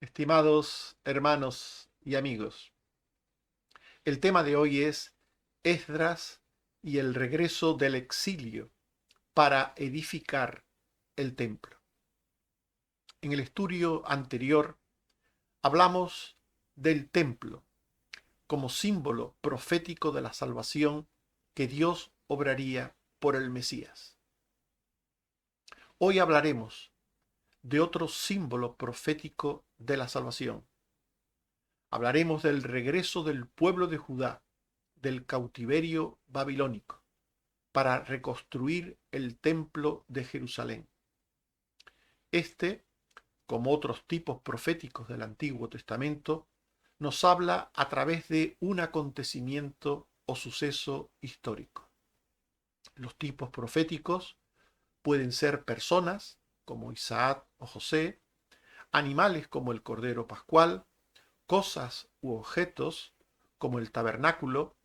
Estimados hermanos y amigos, el tema de hoy es Esdras y el regreso del exilio para edificar el templo. En el estudio anterior hablamos del templo como símbolo profético de la salvación que Dios obraría por el Mesías. Hoy hablaremos de otro símbolo profético de la salvación. Hablaremos del regreso del pueblo de Judá del cautiverio babilónico para reconstruir el templo de Jerusalén. Este, como otros tipos proféticos del Antiguo Testamento, nos habla a través de un acontecimiento o suceso histórico. Los tipos proféticos pueden ser personas, como Isaac o José, animales como el Cordero Pascual, cosas u objetos como el tabernáculo,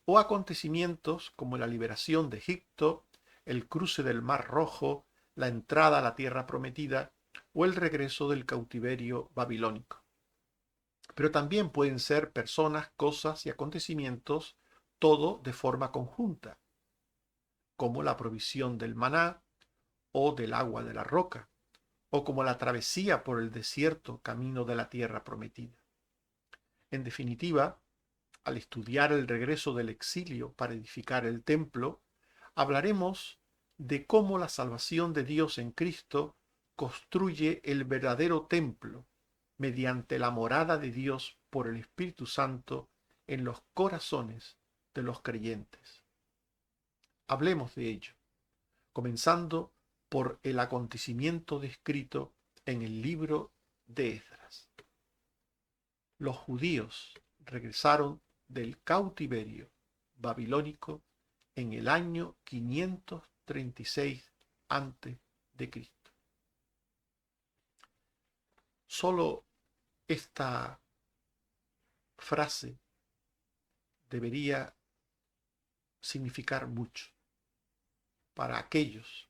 o acontecimientos como la liberación de Egipto, el cruce del Mar Rojo, la entrada a la tierra prometida o el regreso del cautiverio babilónico. Pero también pueden ser personas, cosas y acontecimientos, todo de forma conjunta, como la provisión del maná o del agua de la roca, o como la travesía por el desierto camino de la tierra prometida. En definitiva, al estudiar el regreso del exilio para edificar el templo, hablaremos de cómo la salvación de Dios en Cristo construye el verdadero templo mediante la morada de Dios por el Espíritu Santo en los corazones de los creyentes. Hablemos de ello, comenzando por el acontecimiento descrito en el libro de Esdras. Los judíos regresaron del cautiverio babilónico en el año 536 antes de Cristo. Solo esta frase debería significar mucho para aquellos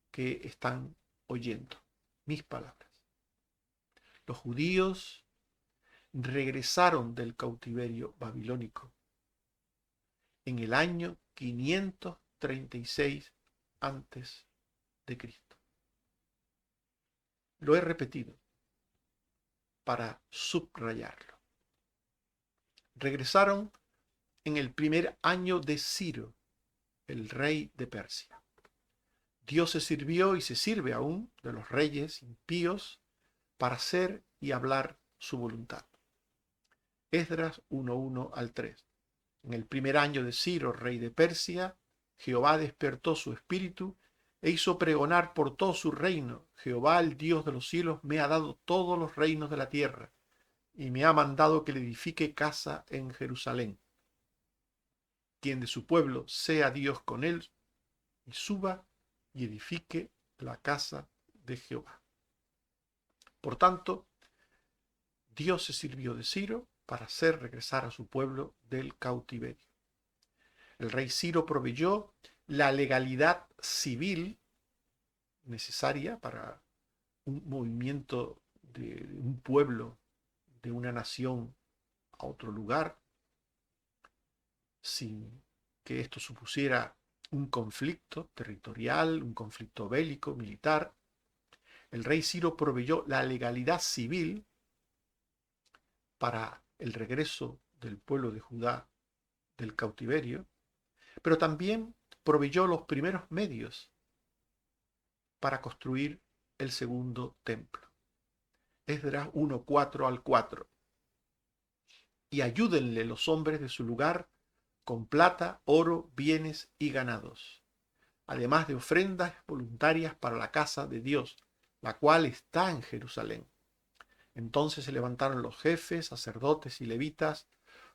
que están oyendo mis palabras. Los judíos regresaron del cautiverio babilónico en el año 536 antes de Cristo. Lo he repetido para subrayarlo. Regresaron en el primer año de Ciro, el rey de Persia. Dios se sirvió y se sirve aún de los reyes impíos para hacer y hablar su voluntad. Esdras 1:1 al 3. En el primer año de Ciro, rey de Persia, Jehová despertó su espíritu e hizo pregonar por todo su reino: Jehová, el Dios de los cielos, me ha dado todos los reinos de la tierra, y me ha mandado que le edifique casa en Jerusalén. Quien de su pueblo sea Dios con él, y suba y edifique la casa de Jehová. Por tanto, Dios se sirvió de Ciro para hacer regresar a su pueblo del cautiverio. El rey Ciro proveyó la legalidad civil necesaria para un movimiento de un pueblo, de una nación a otro lugar, sin que esto supusiera un conflicto territorial, un conflicto bélico, militar. El rey Ciro proveyó la legalidad civil para el regreso del pueblo de Judá del cautiverio, pero también proveyó los primeros medios para construir el segundo templo. Esdras 1:4 al 4. Y ayúdenle los hombres de su lugar con plata, oro, bienes y ganados, además de ofrendas voluntarias para la casa de Dios, la cual está en Jerusalén. Entonces se levantaron los jefes, sacerdotes y levitas,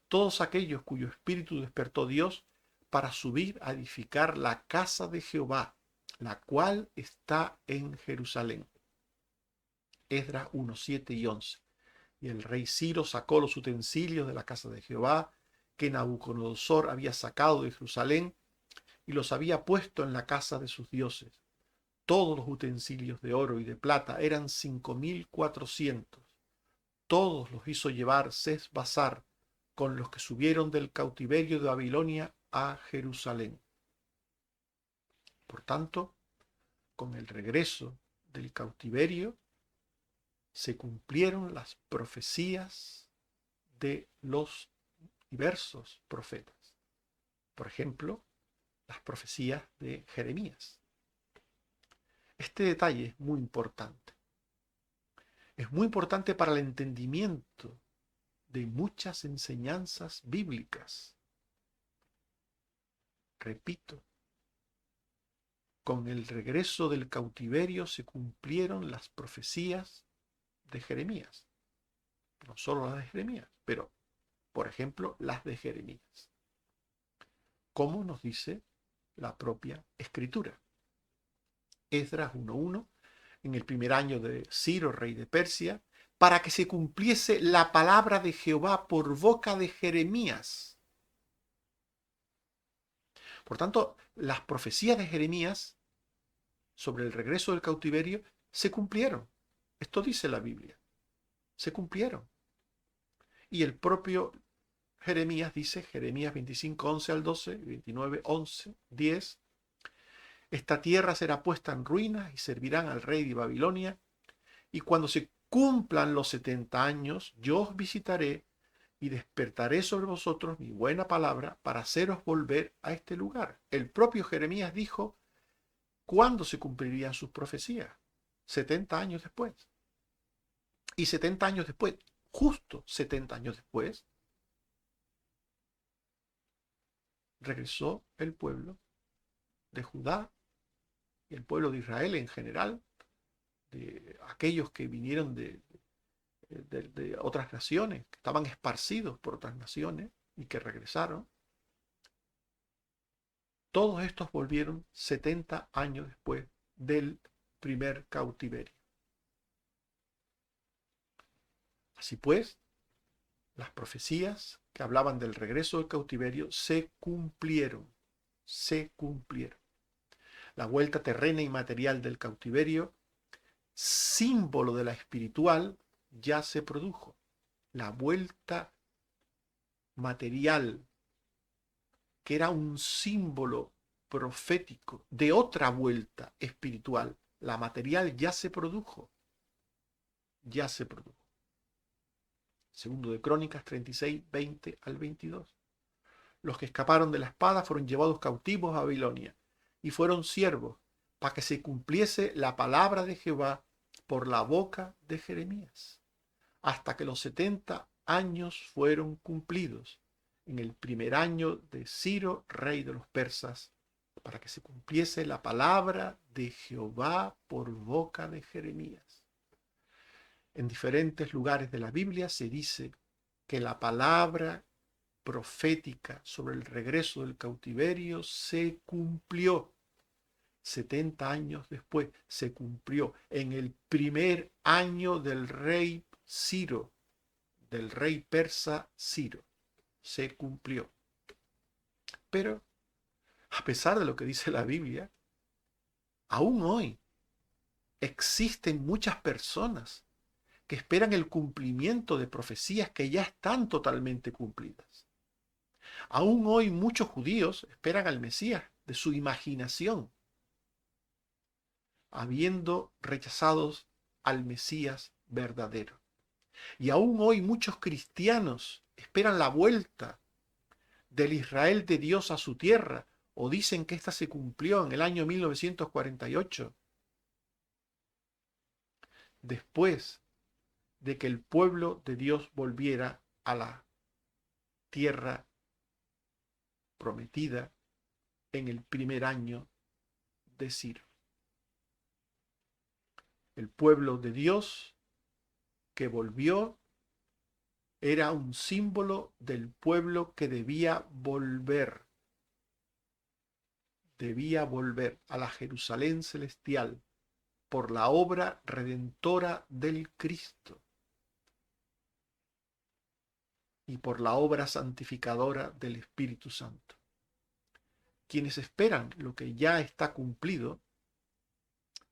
todos aquellos cuyo espíritu despertó Dios, para subir a edificar la casa de Jehová, la cual está en Jerusalén. Esdras 1:7 y 11. Y el rey Ciro sacó los utensilios de la casa de Jehová, que Nabucodonosor había sacado de Jerusalén, y los había puesto en la casa de sus dioses. Todos los utensilios de oro y de plata eran 5.400, todos los hizo llevar Sesbazar con los que subieron del cautiverio de Babilonia a Jerusalén. Por tanto, con el regreso del cautiverio se cumplieron las profecías de los diversos profetas. Por ejemplo, las profecías de Jeremías. Este detalle es muy importante. Es muy importante para el entendimiento de muchas enseñanzas bíblicas. Repito, con el regreso del cautiverio se cumplieron las profecías de Jeremías. No solo las de Jeremías, pero, por ejemplo, las de Jeremías. Como nos dice la propia Escritura. Esdras 1:1, en el primer año de Ciro, rey de Persia, para que se cumpliese la palabra de Jehová por boca de Jeremías. Por tanto, las profecías de Jeremías sobre el regreso del cautiverio se cumplieron. Esto dice la Biblia. Se cumplieron. Y el propio Jeremías dice, Jeremías 25:11 al 12, 29:11, 10, esta tierra será puesta en ruinas y servirán al rey de Babilonia, y cuando se cumplan los 70 años, yo os visitaré y despertaré sobre vosotros mi buena palabra para haceros volver a este lugar. El propio Jeremías dijo cuándo se cumplirían sus profecías. 70 años después. Y 70 años después, justo 70 años después, regresó el pueblo de Judá y el pueblo de Israel en general, de aquellos que vinieron de otras naciones, que estaban esparcidos por otras naciones y que regresaron. Todos estos volvieron 70 años después del primer cautiverio. Así pues, las profecías que hablaban del regreso del cautiverio se cumplieron. Se cumplieron. La vuelta terrena y material del cautiverio, símbolo de la espiritual, ya se produjo. La vuelta material, que era un símbolo profético de otra vuelta espiritual, la material ya se produjo. Ya se produjo. Segundo de Crónicas 36, 20 al 22. Los que escaparon de la espada fueron llevados cautivos a Babilonia y fueron siervos para que se cumpliese la palabra de Jehová por la boca de Jeremías, hasta que los 70 años fueron cumplidos en el primer año de Ciro, rey de los persas, para que se cumpliese la palabra de Jehová por boca de Jeremías. En diferentes lugares de la Biblia se dice que la palabra profética sobre el regreso del cautiverio se cumplió 70 años después, se cumplió en el primer año del rey Ciro, del rey persa Ciro, se cumplió. Pero, a pesar de lo que dice la Biblia, aún hoy existen muchas personas que esperan el cumplimiento de profecías que ya están totalmente cumplidas. Aún hoy muchos judíos esperan al Mesías de su imaginación, habiendo rechazados al Mesías verdadero. Y aún hoy muchos cristianos esperan la vuelta del Israel de Dios a su tierra, o dicen que ésta se cumplió en el año 1948, después de que el pueblo de Dios volviera a la tierra prometida en el primer año de Ciro. El pueblo de Dios que volvió era un símbolo del pueblo que debía volver a la Jerusalén celestial por la obra redentora del Cristo y por la obra santificadora del Espíritu Santo. Quienes esperan lo que ya está cumplido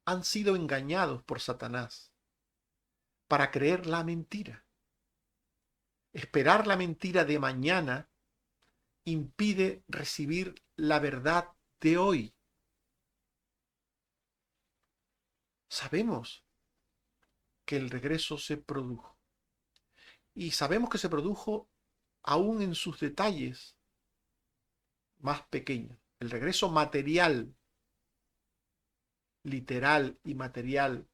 han sido engañados por Satanás para creer la mentira. Esperar la mentira de mañana impide recibir la verdad de hoy. Sabemos que el regreso se produjo. Y sabemos que se produjo aún en sus detalles más pequeños. El regreso material, literal y material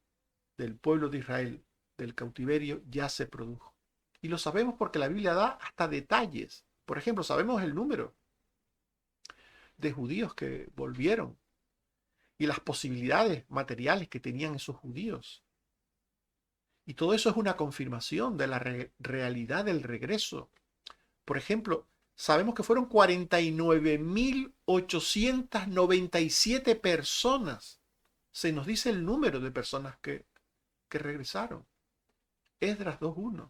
del pueblo de Israel del cautiverio ya se produjo. Y lo sabemos porque la Biblia da hasta detalles. Por ejemplo, sabemos el número de judíos que volvieron y las posibilidades materiales que tenían esos judíos. Y todo eso es una confirmación de la realidad del regreso. Por ejemplo, sabemos que fueron 49.897 personas. Se nos dice el número de personas que regresaron. Esdras 2.1.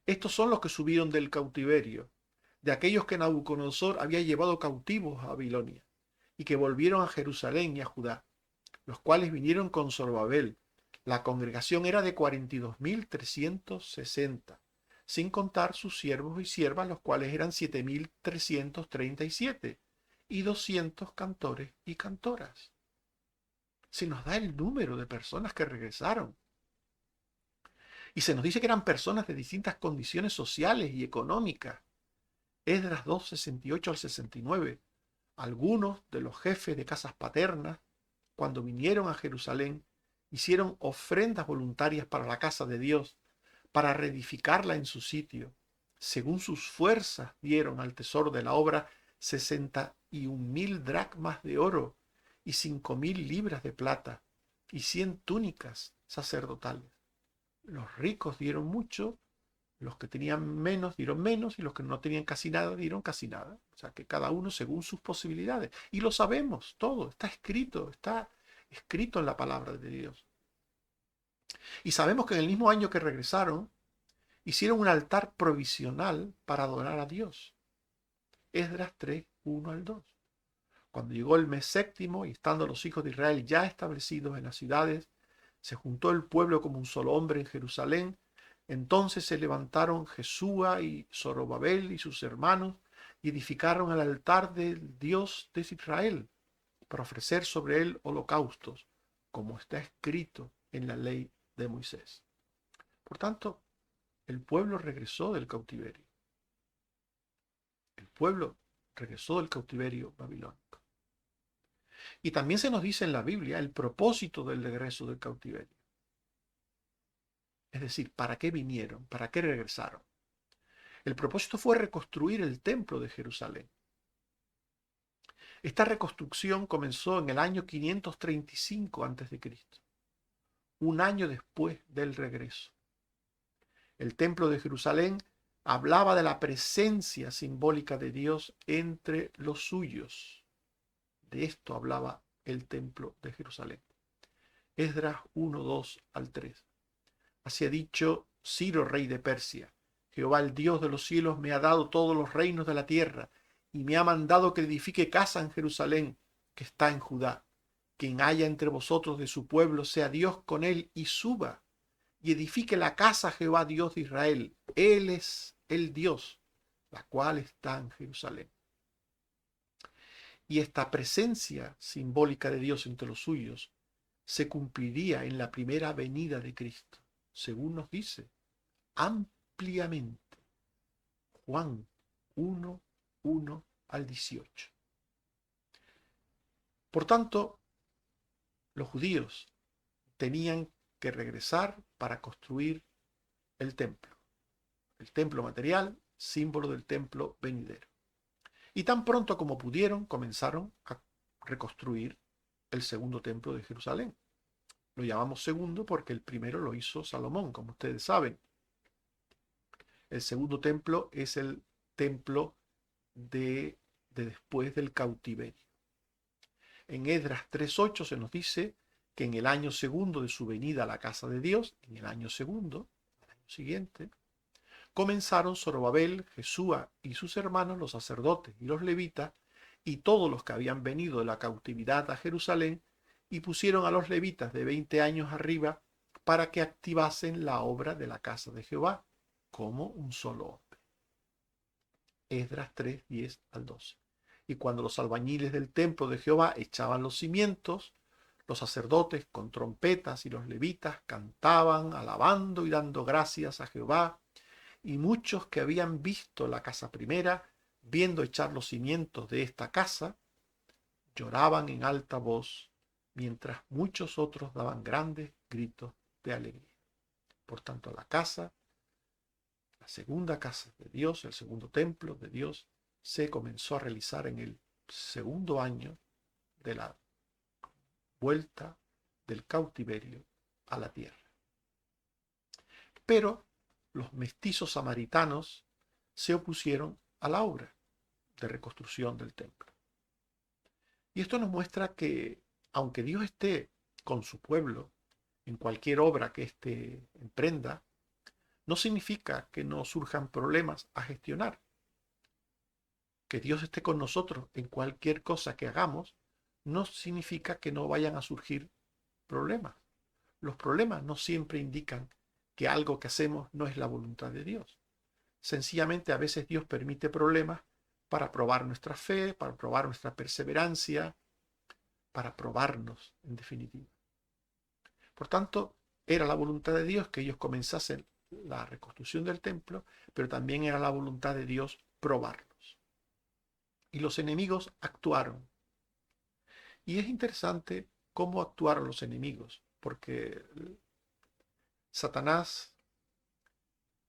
Estos son los que subieron del cautiverio, de aquellos que Nabucodonosor había llevado cautivos a Babilonia, y que volvieron a Jerusalén y a Judá, los cuales vinieron con Zorobabel. La congregación era de 42.360, sin contar sus siervos y siervas, los cuales eran 7.337, y 200 cantores y cantoras. Se nos da el número de personas que regresaron. Y se nos dice que eran personas de distintas condiciones sociales y económicas. Esdras 2, 68 al 69. Algunos de los jefes de casas paternas, cuando vinieron a Jerusalén, hicieron ofrendas voluntarias para la casa de Dios, para reedificarla en su sitio. Según sus fuerzas dieron al tesoro de la obra 61.000 dracmas de oro y 5.000 libras de plata y 100 túnicas sacerdotales. Los ricos dieron mucho, los que tenían menos dieron menos y los que no tenían casi nada dieron casi nada. O sea que cada uno según sus posibilidades. Y lo sabemos todo, está escrito en la palabra de Dios. Y sabemos que en el mismo año que regresaron, hicieron un altar provisional para adorar a Dios. Esdras 3, 1 al 2. Cuando llegó el mes séptimo y estando los hijos de Israel ya establecidos en las ciudades, se juntó el pueblo como un solo hombre en Jerusalén. Entonces se levantaron Jesúa y Zorobabel y sus hermanos y edificaron el altar del Dios de Israel para ofrecer sobre él holocaustos, como está escrito en la ley de Moisés. Por tanto, el pueblo regresó del cautiverio. El pueblo regresó del cautiverio babilónico. Y también se nos dice en la Biblia el propósito del regreso del cautiverio. Es decir, ¿para qué vinieron? ¿Para qué regresaron? El propósito fue reconstruir el templo de Jerusalén. Esta reconstrucción comenzó en el año 535 a.C., un año después del regreso. El templo de Jerusalén hablaba de la presencia simbólica de Dios entre los suyos. De esto hablaba el templo de Jerusalén. Esdras 1, 2 al 3. Así ha dicho Ciro, rey de Persia: Jehová, el Dios de los cielos, me ha dado todos los reinos de la tierra, y me ha mandado que edifique casa en Jerusalén, que está en Judá. Quien haya entre vosotros de su pueblo, sea Dios con él, y suba, y edifique la casa a Jehová, Dios de Israel. Él es el Dios, la cual está en Jerusalén. Y esta presencia simbólica de Dios entre los suyos se cumpliría en la primera venida de Cristo, según nos dice ampliamente Juan 1, 1 al 18. Por tanto, los judíos tenían que regresar para construir el templo material, símbolo del templo venidero. Y tan pronto como pudieron, comenzaron a reconstruir el segundo templo de Jerusalén. Lo llamamos segundo porque el primero lo hizo Salomón, como ustedes saben. El segundo templo es el templo de después del cautiverio. En Esdras 3.8 se nos dice que en el año segundo de su venida a la casa de Dios, en el año segundo, el año siguiente, comenzaron Zorobabel, Jesúa y sus hermanos, los sacerdotes y los levitas, y todos los que habían venido de la cautividad a Jerusalén, y pusieron a los levitas de 20 años arriba para que activasen la obra de la casa de Jehová, como un solo hombre. Esdras 3, 10 al 12. Y cuando los albañiles del templo de Jehová echaban los cimientos, los sacerdotes con trompetas y los levitas cantaban, alabando y dando gracias a Jehová, y muchos que habían visto la casa primera, viendo echar los cimientos de esta casa, lloraban en alta voz, mientras muchos otros daban grandes gritos de alegría. Por tanto, la segunda casa de Dios, el segundo templo de Dios, se comenzó a realizar en el segundo año de la vuelta del cautiverio a la tierra. Pero los mestizos samaritanos se opusieron a la obra de reconstrucción del templo. Y esto nos muestra que, aunque Dios esté con su pueblo en cualquier obra que éste emprenda, no significa que no surjan problemas a gestionar. Que Dios esté con nosotros en cualquier cosa que hagamos no significa que no vayan a surgir problemas. Los problemas no siempre indican que algo que hacemos no es la voluntad de Dios. Sencillamente a veces Dios permite problemas para probar nuestra fe, para probar nuestra perseverancia, para probarnos en definitiva. Por tanto, era la voluntad de Dios que ellos comenzasen la reconstrucción del templo, pero también era la voluntad de Dios probarlos. Y los enemigos actuaron. Y es interesante cómo actuaron los enemigos, porque Satanás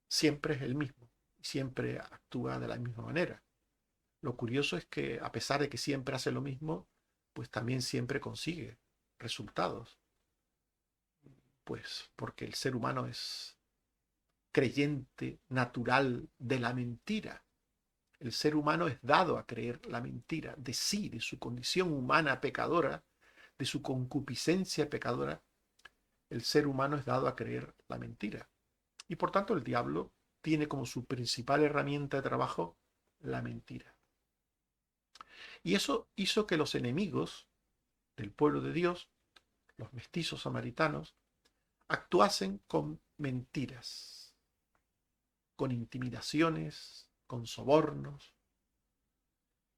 siempre es el mismo, siempre actúa de la misma manera. Lo curioso es que a pesar de que siempre hace lo mismo, pues también siempre consigue resultados. Pues porque el ser humano es creyente natural de la mentira. El ser humano es dado a creer la mentira de sí, de su condición humana pecadora, de su concupiscencia pecadora. El ser humano es dado a creer la mentira. Y por tanto el diablo tiene como su principal herramienta de trabajo la mentira. Y eso hizo que los enemigos del pueblo de Dios, los mestizos samaritanos, actuasen con mentiras, con intimidaciones, con sobornos.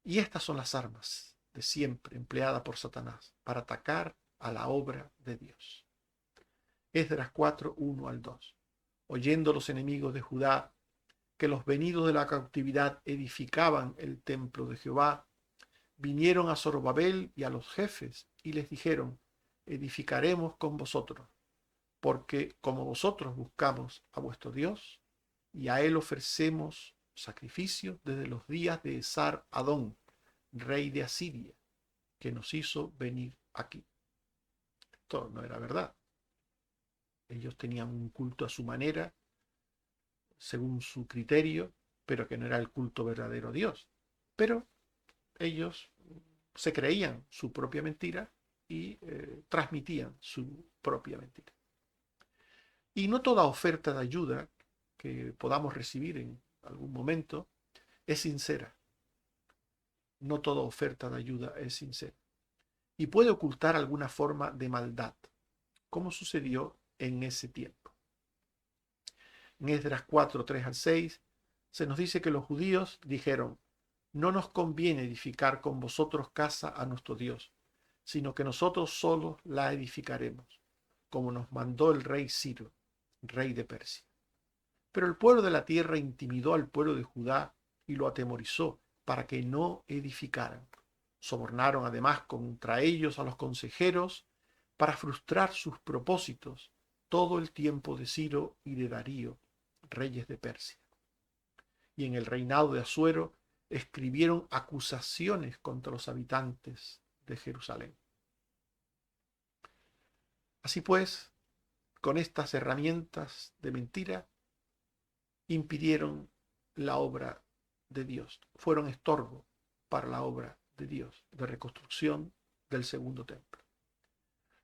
Y estas son las armas de siempre empleadas por Satanás para atacar a la obra de Dios. Esdras 4, 1 al 2. Oyendo los enemigos de Judá que los venidos de la cautividad edificaban el templo de Jehová, vinieron a Zorobabel y a los jefes y les dijeron: edificaremos con vosotros, porque como vosotros buscamos a vuestro Dios, y a él ofrecemos sacrificios desde los días de Esar Adón, rey de Asiria, que nos hizo venir aquí. Esto no era verdad. Ellos tenían un culto a su manera, según su criterio, pero que no era el culto verdadero a Dios. Pero ellos se creían su propia mentira y transmitían su propia mentira. Y no toda oferta de ayuda que podamos recibir en algún momento es sincera. No toda oferta de ayuda es sincera. Y puede ocultar alguna forma de maldad, como sucedió en ese tiempo. En Esdras 4, 3 al 6, se nos dice que los judíos dijeron: no nos conviene edificar con vosotros casa a nuestro Dios, sino que nosotros solos la edificaremos, como nos mandó el rey Ciro, rey de Persia. Pero el pueblo de la tierra intimidó al pueblo de Judá y lo atemorizó para que no edificaran. Sobornaron además contra ellos a los consejeros para frustrar sus propósitos todo el tiempo de Ciro y de Darío, reyes de Persia. Y en el reinado de Asuero escribieron acusaciones contra los habitantes de Jerusalén. Así pues, con estas herramientas de mentira, impidieron la obra de Dios, fueron estorbo para la obra de Dios, de reconstrucción del segundo templo.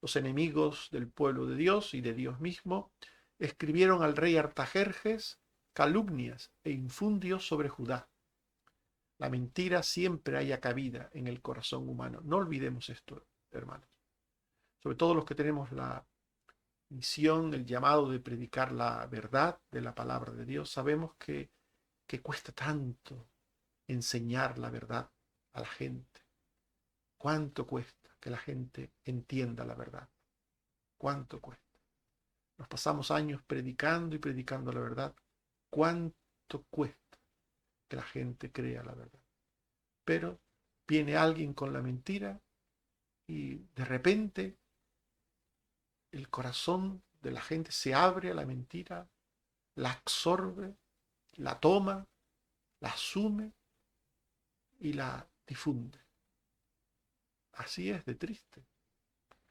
Los enemigos del pueblo de Dios y de Dios mismo escribieron al rey Artajerjes calumnias e infundios sobre Judá. La mentira siempre haya cabida en el corazón humano. No olvidemos esto, hermanos. Sobre todo los que tenemos la misión, el llamado de predicar la verdad de la palabra de Dios, sabemos que cuesta tanto enseñar la verdad a la gente. ¿Cuánto cuesta que la gente entienda la verdad? ¿Cuánto cuesta? Nos pasamos años predicando y predicando la verdad. ¿Cuánto cuesta que la gente crea la verdad? Pero viene alguien con la mentira y de repente el corazón de la gente se abre a la mentira, la absorbe, la toma, la asume y la difunde. Así es de triste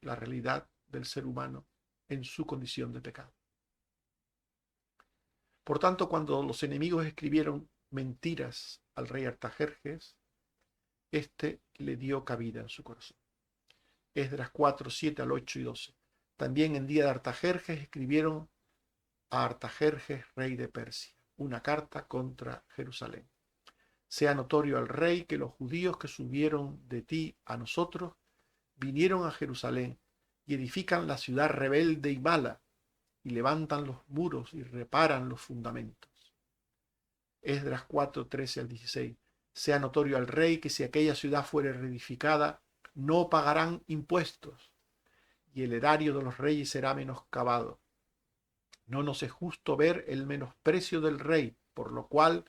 la realidad del ser humano en su condición de pecado. Por tanto, cuando los enemigos escribieron mentiras al rey Artajerjes, éste le dio cabida en su corazón. Esdras 4, 7 al 8 y 12. También en día de Artajerjes escribieron a Artajerjes, rey de Persia, una carta contra Jerusalén. Sea notorio al rey que los judíos que subieron de ti a nosotros vinieron a Jerusalén y edifican la ciudad rebelde y mala, y levantan los muros y reparan los fundamentos. Esdras 4, 13 al 16. Sea notorio al rey que si aquella ciudad fuere reedificada, no pagarán impuestos, y el erario de los reyes será menoscabado. No nos es justo ver el menosprecio del rey, por lo cual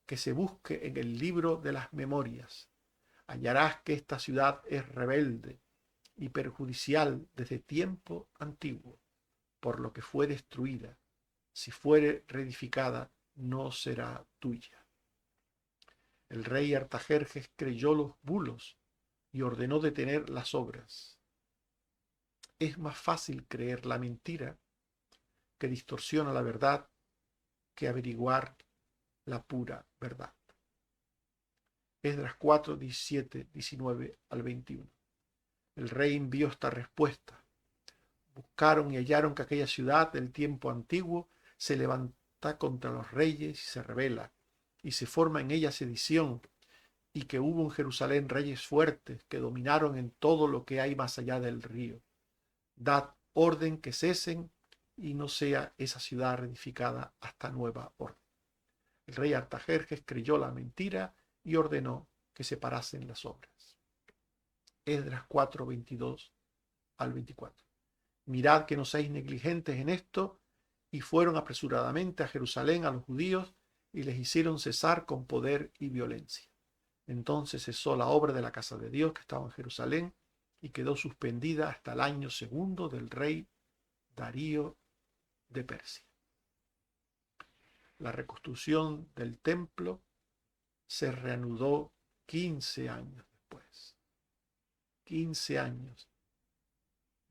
que se busque en el libro de las memorias. Hallarás que esta ciudad es rebelde y perjudicial desde tiempo antiguo, por lo que fue destruida. Si fuere reedificada, no será tuya. El rey Artajerjes creyó los bulos y ordenó detener las obras. Es más fácil creer la mentira que distorsiona la verdad que averiguar la pura verdad. Esdras 4, 17, 19 al 21. El rey envió esta respuesta. Buscaron y hallaron que aquella ciudad del tiempo antiguo se levanta contra los reyes y se rebela, y se forma en ella sedición, y que hubo en Jerusalén reyes fuertes que dominaron en todo lo que hay más allá del río. Dad orden que cesen y no sea esa ciudad reedificada hasta nueva orden. El rey Artajerjes creyó la mentira y ordenó que se parasen las obras. Esdras 4, 22 al 24. Mirad que no seáis negligentes en esto, y fueron apresuradamente a Jerusalén a los judíos y les hicieron cesar con poder y violencia. Entonces cesó la obra de la casa de Dios que estaba en Jerusalén y quedó suspendida hasta el año segundo del rey Darío de Persia. La reconstrucción del templo se reanudó 15 años después. 15 años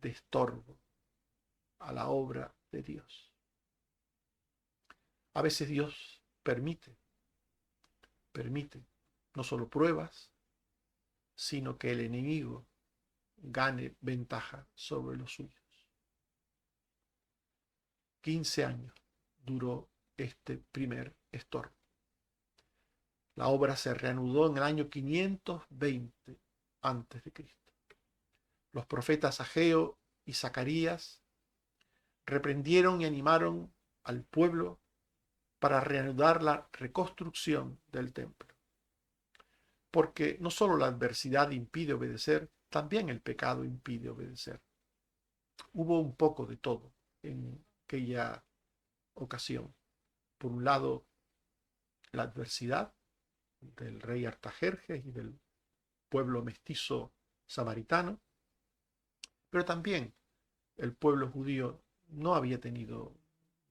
de estorbo a la obra de Dios. A veces Dios permite no solo pruebas, sino que el enemigo gane ventaja sobre los suyos. 15 años duró este primer estorbo. La obra se reanudó en el año 520 a.C. Los profetas Ageo y Zacarías reprendieron y animaron al pueblo para reanudar la reconstrucción del templo. Porque no solo la adversidad impide obedecer, también el pecado impide obedecer. Hubo un poco de todo en aquella ocasión. Por un lado, la adversidad del rey Artajerjes y del pueblo mestizo samaritano, pero también el pueblo judío no había tenido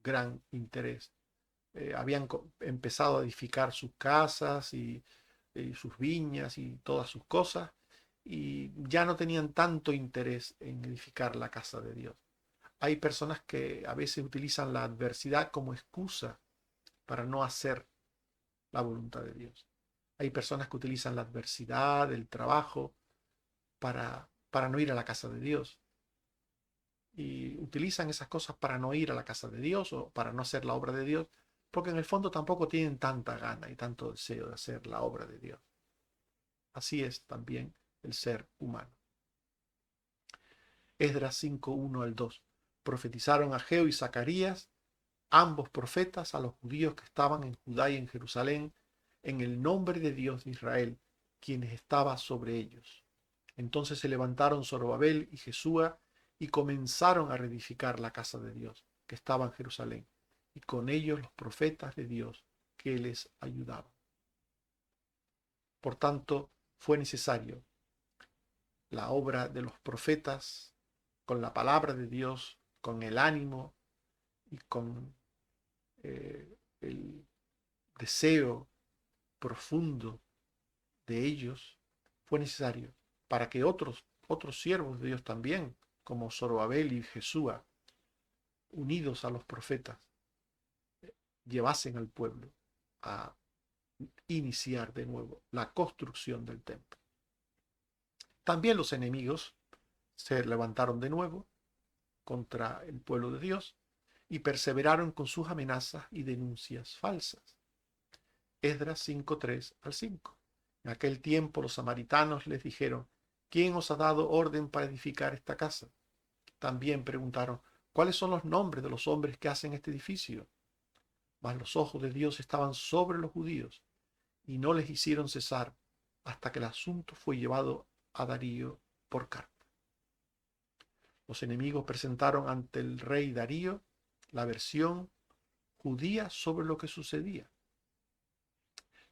gran interés. Habían empezado a edificar sus casas y sus viñas y todas sus cosas, y ya no tenían tanto interés en edificar la casa de Dios. Hay personas que a veces utilizan la adversidad como excusa para no hacer la voluntad de Dios. Hay personas que utilizan la adversidad, el trabajo, para no ir a la casa de Dios. Y utilizan esas cosas para no ir a la casa de Dios o para no hacer la obra de Dios, porque en el fondo tampoco tienen tanta gana y tanto deseo de hacer la obra de Dios. Así es también el ser humano. Esdras 5, 1 al 2. Profetizaron Ageo y Zacarías, ambos profetas, a los judíos que estaban en Judá y en Jerusalén, en el nombre de Dios de Israel, quienes estaba sobre ellos. Entonces se levantaron Zorobabel y Jesúa y comenzaron a reedificar la casa de Dios, que estaba en Jerusalén, y con ellos los profetas de Dios que les ayudaban. Por tanto, fue necesario la obra de los profetas con la palabra de Dios, con el ánimo y con el deseo profundo de ellos. Fue necesario para que otros siervos de Dios también, como Zorobabel y Jesúa, unidos a los profetas, llevasen al pueblo a iniciar de nuevo la construcción del templo. También los enemigos se levantaron de nuevo contra el pueblo de Dios y perseveraron con sus amenazas y denuncias falsas. Esdras 5:3 al 5. En aquel tiempo los samaritanos les dijeron: ¿quién os ha dado orden para edificar esta casa? También preguntaron: ¿cuáles son los nombres de los hombres que hacen este edificio? Mas los ojos de Dios estaban sobre los judíos y no les hicieron cesar hasta que el asunto fue llevado a Darío por carta. Los enemigos presentaron ante el rey Darío la versión judía sobre lo que sucedía.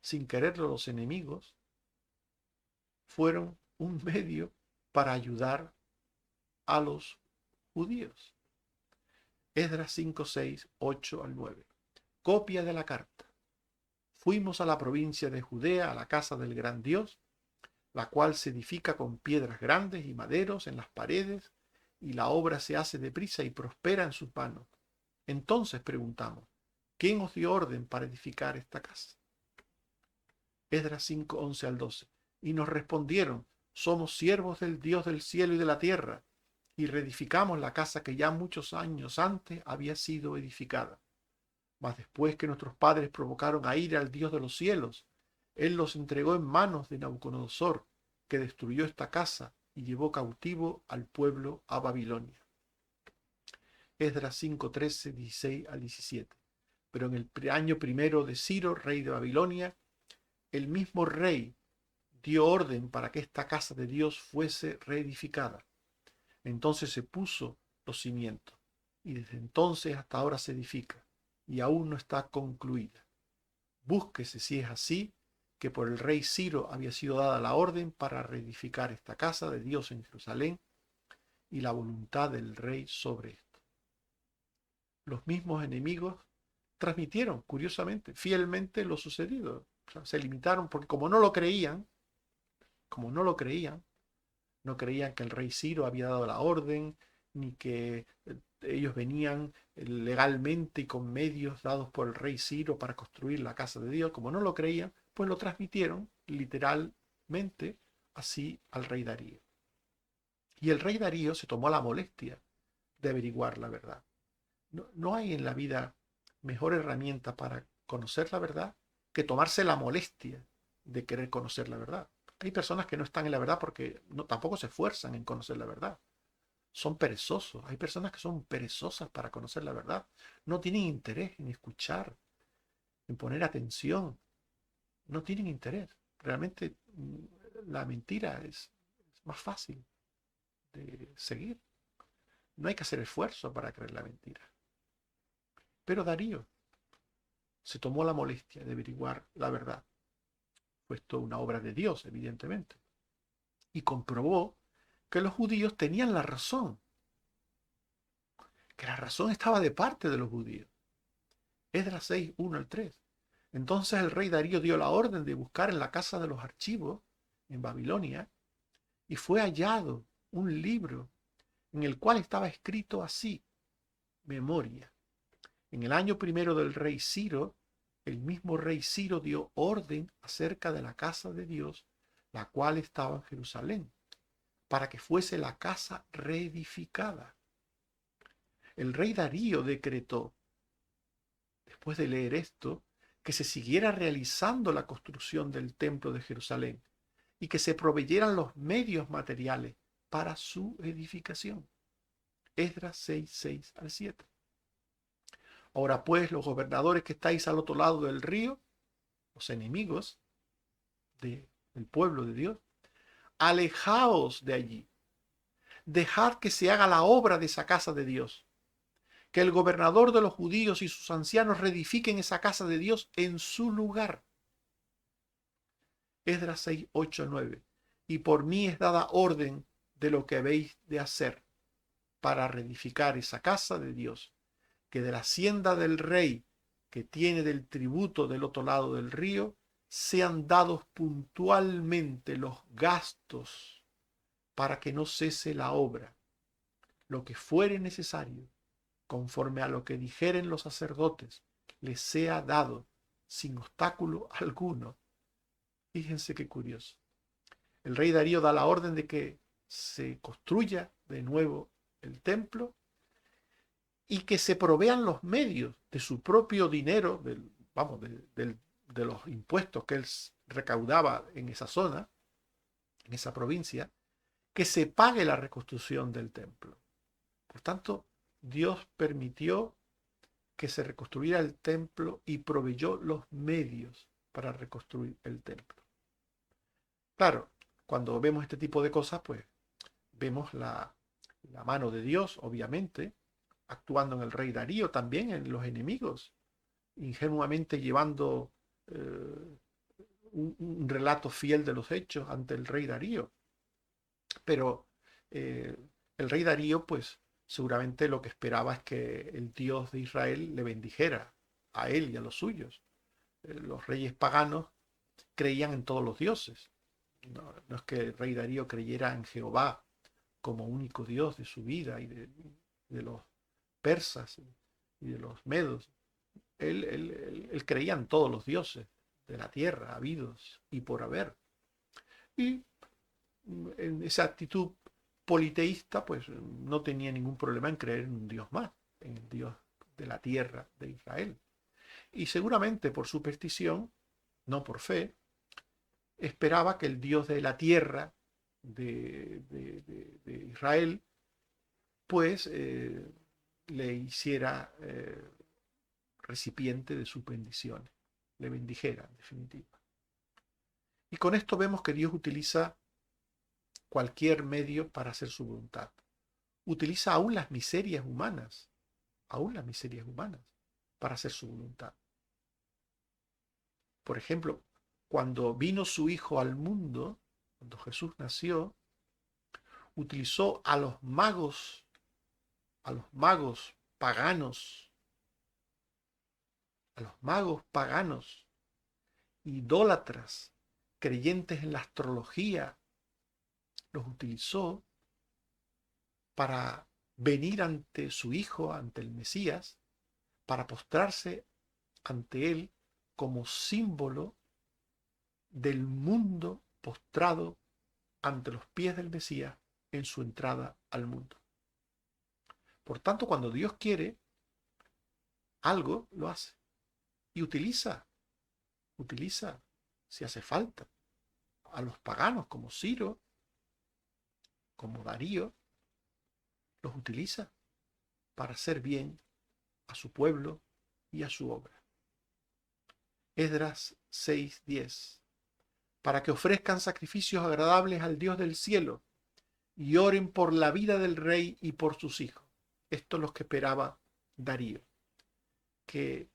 Sin quererlo, los enemigos fueron un medio para ayudar a los judíos. Esdras 5, 6, 8 al 9. Copia de la carta. Fuimos a la provincia de Judea, a la casa del gran Dios, la cual se edifica con piedras grandes y maderos en las paredes, y la obra se hace deprisa y prospera en sus manos. Entonces preguntamos: ¿quién os dio orden para edificar esta casa? Esdras 5, 11 al 12. Y nos respondieron: somos siervos del Dios del cielo y de la tierra, y reedificamos la casa que ya muchos años antes había sido edificada. Mas después que nuestros padres provocaron a ira al Dios de los cielos, Él los entregó en manos de Nabucodonosor, que destruyó esta casa y llevó cautivo al pueblo a Babilonia. Esdras 5, 13, 16 al 17. Pero en el año primero de Ciro, rey de Babilonia, el mismo rey dio orden para que esta casa de Dios fuese reedificada. Entonces se puso los cimientos, y desde entonces hasta ahora se edifica, y aún no está concluida. Búsquese si es así, que por el rey Ciro había sido dada la orden para reedificar esta casa de Dios en Jerusalén, y la voluntad del rey sobre esto. Los mismos enemigos transmitieron, curiosamente, fielmente lo sucedido. O sea, se limitaron porque como no lo creían, no creían que el rey Ciro había dado la orden, ni que ellos venían legalmente y con medios dados por el rey Ciro para construir la casa de Dios. Como no lo creían, pues lo transmitieron literalmente así al rey Darío. Y el rey Darío se tomó la molestia de averiguar la verdad. No hay en la vida mejor herramienta para conocer la verdad que tomarse la molestia de querer conocer la verdad. Hay personas que no están en la verdad porque tampoco se esfuerzan en conocer la verdad. Son perezosos. Hay personas que son perezosas para conocer la verdad. No tienen interés en escuchar, en poner atención. No tienen interés. Realmente la mentira es más fácil de seguir. No hay que hacer esfuerzo para creer la mentira. Pero Darío se tomó la molestia de averiguar la verdad. Fue esto una obra de Dios, evidentemente. Y comprobó que los judíos tenían la razón. Que la razón estaba de parte de los judíos. Esdras 6, 1 al 3. Entonces el rey Darío dio la orden de buscar en la casa de los archivos, en Babilonia, y fue hallado un libro en el cual estaba escrito así: memoria. En el año primero del rey Ciro, el mismo rey Ciro dio orden acerca de la casa de Dios, la cual estaba en Jerusalén, para que fuese la casa reedificada. El rey Darío decretó, después de leer esto, que se siguiera realizando la construcción del templo de Jerusalén y que se proveyeran los medios materiales para su edificación. Esdras 6, 6 al 7. Ahora pues, los gobernadores que estáis al otro lado del río, los enemigos del pueblo de Dios, alejaos de allí. Dejad que se haga la obra de esa casa de Dios. Que el gobernador de los judíos y sus ancianos reedifiquen esa casa de Dios en su lugar. Esdras 6, 8, 9. Y por mí es dada orden de lo que habéis de hacer para reedificar esa casa de Dios, que de la hacienda del rey que tiene del tributo del otro lado del río, sean dados puntualmente los gastos para que no cese la obra, lo que fuere necesario, conforme a lo que dijeren los sacerdotes, les sea dado sin obstáculo alguno. Fíjense qué curioso. El rey Darío da la orden de que se construya de nuevo el templo y que se provean los medios de su propio dinero, de los impuestos que él recaudaba en esa zona, en esa provincia, que se pague la reconstrucción del templo. Por tanto, Dios permitió que se reconstruyera el templo y proveyó los medios para reconstruir el templo. Claro, cuando vemos este tipo de cosas, pues vemos la mano de Dios, obviamente, actuando en el rey Darío, también en los enemigos, ingenuamente llevando un relato fiel de los hechos ante el rey Darío. Pero el rey Darío, pues seguramente lo que esperaba es que el Dios de Israel le bendijera a él y a los suyos. Los reyes paganos creían en todos los dioses. No es que el rey Darío creyera en Jehová como único Dios de su vida y de los persas y de los medos. Él creía en todos los dioses de la tierra, habidos y por haber. Y en esa actitud politeísta, pues no tenía ningún problema en creer en un Dios más, en el Dios de la tierra de Israel. Y seguramente por superstición, no por fe, esperaba que el Dios de la tierra de Israel, pues le hiciera recipiente de sus bendiciones, le bendijera en definitiva. Y con esto vemos que Dios utiliza cualquier medio para hacer su voluntad. Utiliza aún las miserias humanas, para hacer su voluntad. Por ejemplo, cuando vino su Hijo al mundo, cuando Jesús nació, utilizó paganos, a los magos paganos, idólatras, creyentes en la astrología, los utilizó para venir ante su Hijo, ante el Mesías, para postrarse ante él como símbolo del mundo postrado ante los pies del Mesías en su entrada al mundo. Por tanto, cuando Dios quiere algo, lo hace. Y utiliza, si hace falta, a los paganos como Ciro, como Darío, los utiliza para hacer bien a su pueblo y a su obra. Esdras 6:10. Para que ofrezcan sacrificios agradables al Dios del cielo y oren por la vida del rey y por sus hijos. Esto es lo que esperaba Darío, que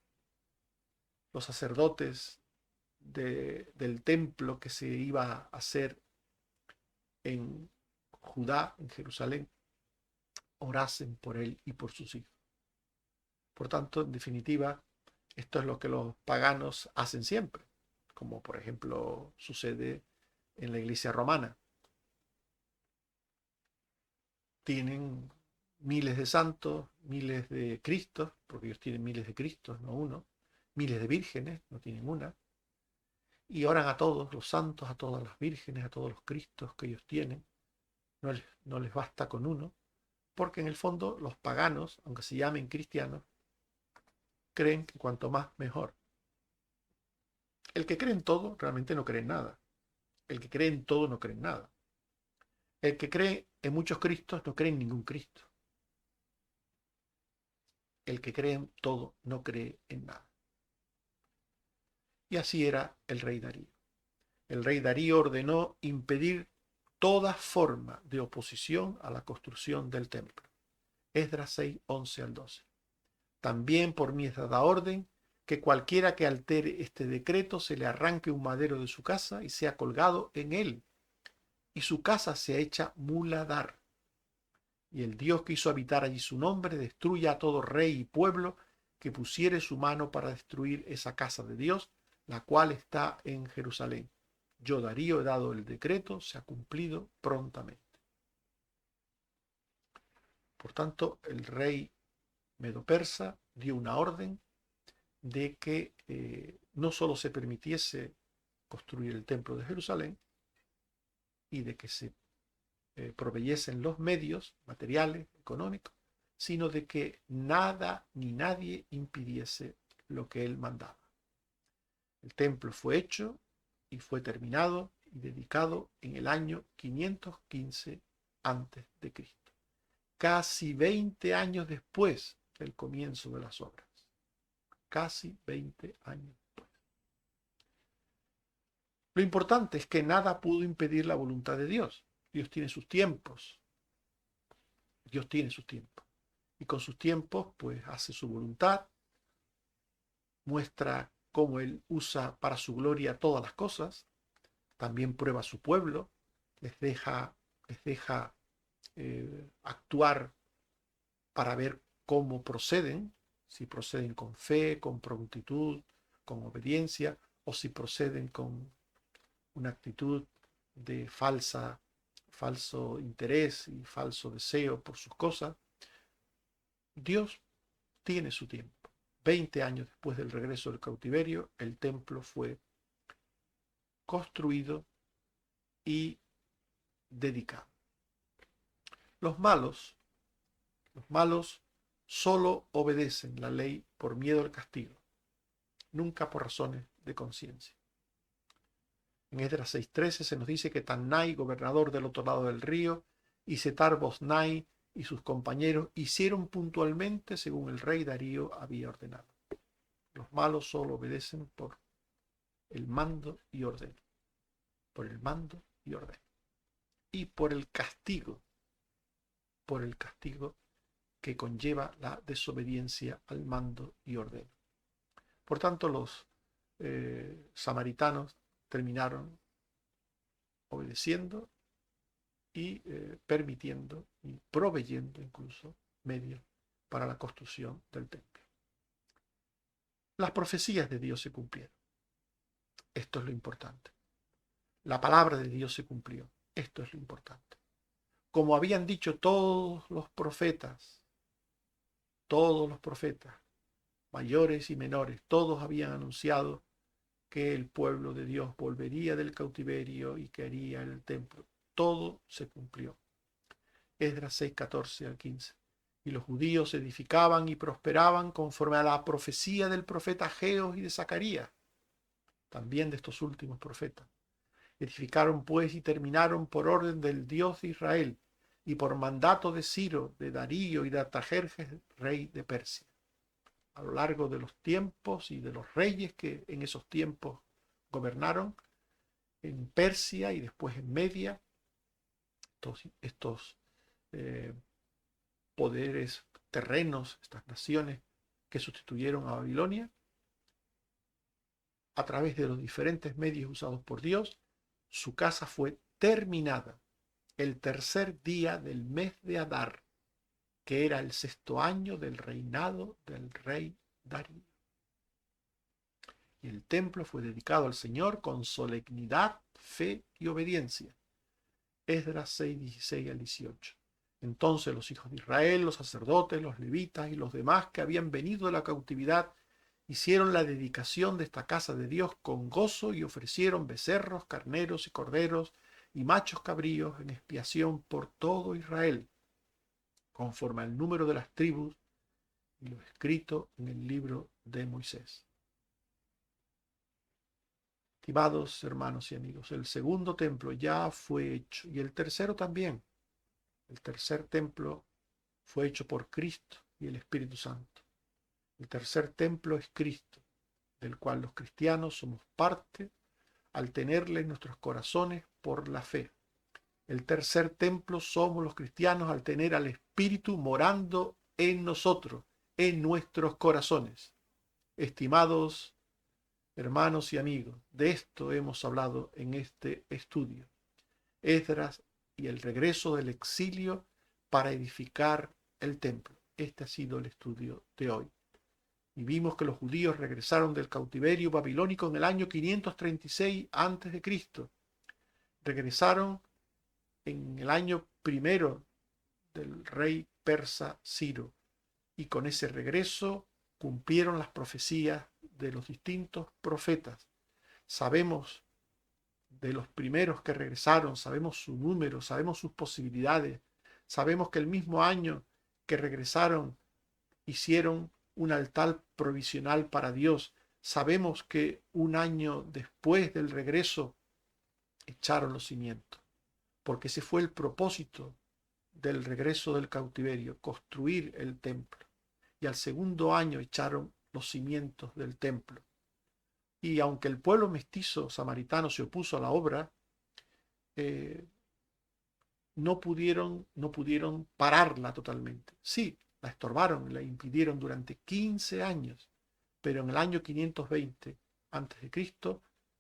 los sacerdotes del templo que se iba a hacer en Judá, en Jerusalén, orasen por él y por sus hijos. Por tanto, en definitiva, esto es lo que los paganos hacen siempre, como por ejemplo sucede en la iglesia romana. Tienen miles de santos, miles de Cristos, porque ellos tienen miles de Cristos, no uno, miles de vírgenes, no tienen una, y oran a todos los santos, a todas las vírgenes, a todos los Cristos que ellos tienen. No les basta con uno, porque en el fondo los paganos, aunque se llamen cristianos, creen que cuanto más mejor. El que cree en todo realmente no cree en nada. El que cree en todo no cree en nada. El que cree en muchos Cristos no cree en ningún Cristo. El que cree en todo no cree en nada. Y así era el rey Darío. El rey Darío ordenó impedir toda forma de oposición a la construcción del templo. Esdras 6, 11 al 12. También por mí es dada orden que cualquiera que altere este decreto se le arranque un madero de su casa y sea colgado en él, y su casa sea hecha muladar. Y el Dios que hizo habitar allí su nombre destruya a todo rey y pueblo que pusiere su mano para destruir esa casa de Dios, la cual está en Jerusalén. Yo, Darío, he dado el decreto, se ha cumplido prontamente. Por tanto, el rey medo-persa dio una orden de que no solo se permitiese construir el templo de Jerusalén y de que se proveyesen los medios materiales, económicos, sino de que nada ni nadie impidiese lo que él mandaba. El templo fue hecho y fue terminado y dedicado en el año 515 antes de Cristo, casi 20 años después del comienzo de las obras. Casi 20 años después. Lo importante es que nada pudo impedir la voluntad de Dios. Dios tiene sus tiempos. Dios tiene sus tiempos. Y con sus tiempos, pues hace su voluntad, muestra cómo Él usa para su gloria todas las cosas, también prueba a su pueblo, les deja actuar para ver cómo proceden, si proceden con fe, con prontitud, con obediencia, o si proceden con una actitud de falso interés y falso deseo por sus cosas. Dios tiene su tiempo. 20 años después del regreso del cautiverio, el templo fue construido y dedicado. Los malos solo obedecen la ley por miedo al castigo, nunca por razones de conciencia. En Esdras 6:13 se nos dice que Tannai, gobernador del otro lado del río, y Setar-Boznai y sus compañeros hicieron puntualmente según el rey Darío había ordenado. Los malos solo obedecen por el mando y orden. Por el mando y orden. Y por el castigo que conlleva la desobediencia al mando y orden. Por tanto, los samaritanos terminaron obedeciendo y permitiendo y proveyendo incluso medios para la construcción del templo. Las profecías de Dios se cumplieron. Esto es lo importante. La palabra de Dios se cumplió. Esto es lo importante. Como habían dicho todos los profetas, mayores y menores, todos habían anunciado que el pueblo de Dios volvería del cautiverio y que haría el templo. Todo se cumplió. Esdras 6, 14 al 15. Y los judíos edificaban y prosperaban conforme a la profecía del profeta Ageo y de Zacarías, también de estos últimos profetas. Edificaron pues y terminaron por orden del Dios de Israel y por mandato de Ciro, de Darío y de Artajerjes, rey de Persia. A lo largo de los tiempos y de los reyes que en esos tiempos gobernaron en Persia y después en Media, estos poderes terrenos, estas naciones que sustituyeron a Babilonia, a través de los diferentes medios usados por Dios, su casa fue terminada el tercer día del mes de Adar, que era el 6º año del reinado del rey Darío. Y el templo fue dedicado al Señor con solemnidad, fe y obediencia. Esdras 6, 16 al 18. Entonces los hijos de Israel, los sacerdotes, los levitas y los demás que habían venido de la cautividad hicieron la dedicación de esta casa de Dios con gozo y ofrecieron becerros, carneros y corderos y machos cabríos en expiación por todo Israel, conforme al número de las tribus y lo escrito en el libro de Moisés. Estimados hermanos y amigos, el segundo templo ya fue hecho y el tercero también. El tercer templo fue hecho por Cristo y el Espíritu Santo. El tercer templo es Cristo, del cual los cristianos somos parte al tenerle en nuestros corazones por la fe. El tercer templo somos los cristianos al tener al Espíritu morando en nosotros, en nuestros corazones. Estimados hermanos y amigos, de esto hemos hablado en este estudio. Esdras y el regreso del exilio para edificar el templo. Este ha sido el estudio de hoy. Y vimos que los judíos regresaron del cautiverio babilónico en el año 536 a.C. Regresaron en el año primero del rey persa Ciro. Y con ese regreso cumplieron las profecías de los distintos profetas. Sabemos de los primeros que regresaron, sabemos su número, sabemos sus posibilidades, sabemos que el mismo año que regresaron hicieron un altar provisional para Dios, sabemos que un año después del regreso echaron los cimientos, porque ese fue el propósito del regreso del cautiverio, construir el templo. Y al segundo año echaron los cimientos del templo. Y aunque el pueblo mestizo samaritano se opuso a la obra, no pudieron pararla totalmente. Sí, la estorbaron, la impidieron durante 15 años, pero en el año 520 a.C.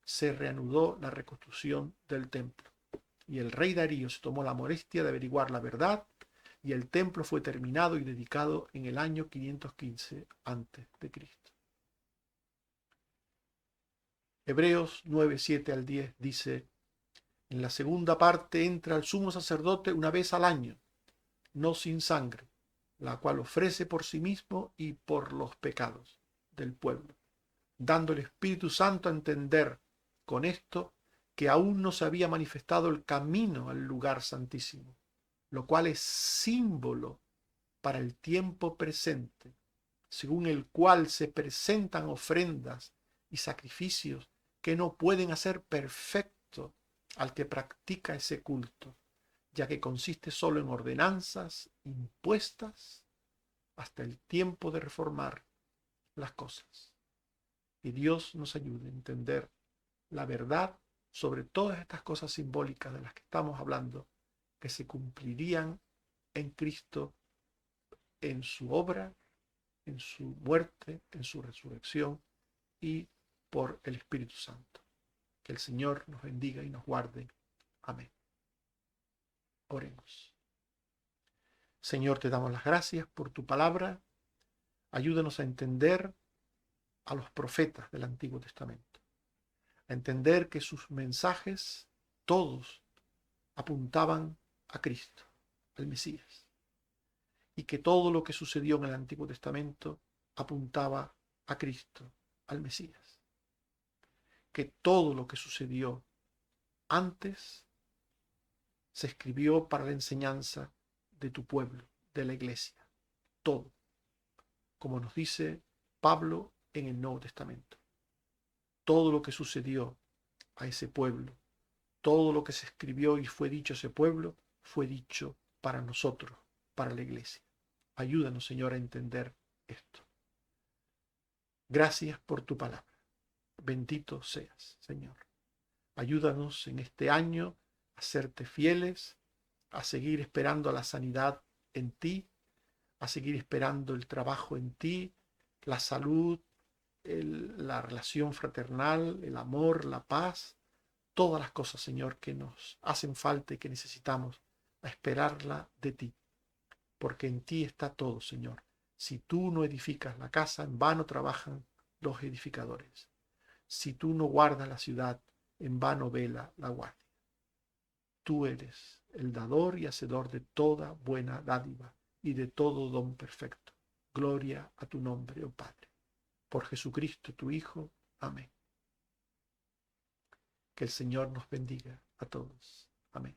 se reanudó la reconstrucción del templo. Y el rey Darío se tomó la molestia de averiguar la verdad, y el templo fue terminado y dedicado en el año 515 a.C. Hebreos 9, 7 al 10 dice: en la segunda parte entra el sumo sacerdote una vez al año, no sin sangre, la cual ofrece por sí mismo y por los pecados del pueblo, dando el Espíritu Santo a entender con esto que aún no se había manifestado el camino al lugar santísimo, lo cual es símbolo para el tiempo presente, según el cual se presentan ofrendas y sacrificios que no pueden hacer perfecto al que practica ese culto, ya que consiste solo en ordenanzas impuestas hasta el tiempo de reformar las cosas. Y Dios nos ayude a entender la verdad sobre todas estas cosas simbólicas de las que estamos hablando, que se cumplirían en Cristo, en su obra, en su muerte, en su resurrección y por el Espíritu Santo. Que el Señor nos bendiga y nos guarde. Amén. Oremos. Señor, te damos las gracias por tu palabra. Ayúdanos a entender a los profetas del Antiguo Testamento, a entender que sus mensajes todos apuntaban a Cristo, al Mesías, y que todo lo que sucedió en el Antiguo Testamento apuntaba a Cristo, al Mesías, que todo lo que sucedió antes se escribió para la enseñanza de tu pueblo, de la iglesia, todo, como nos dice Pablo en el Nuevo Testamento. Todo lo que sucedió a ese pueblo, todo lo que se escribió y fue dicho a ese pueblo, fue dicho para nosotros, para la iglesia. Ayúdanos, Señor, a entender esto. Gracias por tu palabra. Bendito seas, Señor. Ayúdanos en este año a serte fieles, a seguir esperando la sanidad en ti, a seguir esperando el trabajo en ti, la salud, la relación fraternal, el amor, la paz, todas las cosas, Señor, que nos hacen falta y que necesitamos, a esperarla de ti, porque en ti está todo, Señor. Si tú no edificas la casa, en vano trabajan los edificadores. Si tú no guardas la ciudad, en vano vela la guardia. Tú eres el dador y hacedor de toda buena dádiva y de todo don perfecto. Gloria a tu nombre, oh Padre. Por Jesucristo, tu Hijo. Amén. Que el Señor nos bendiga a todos. Amén.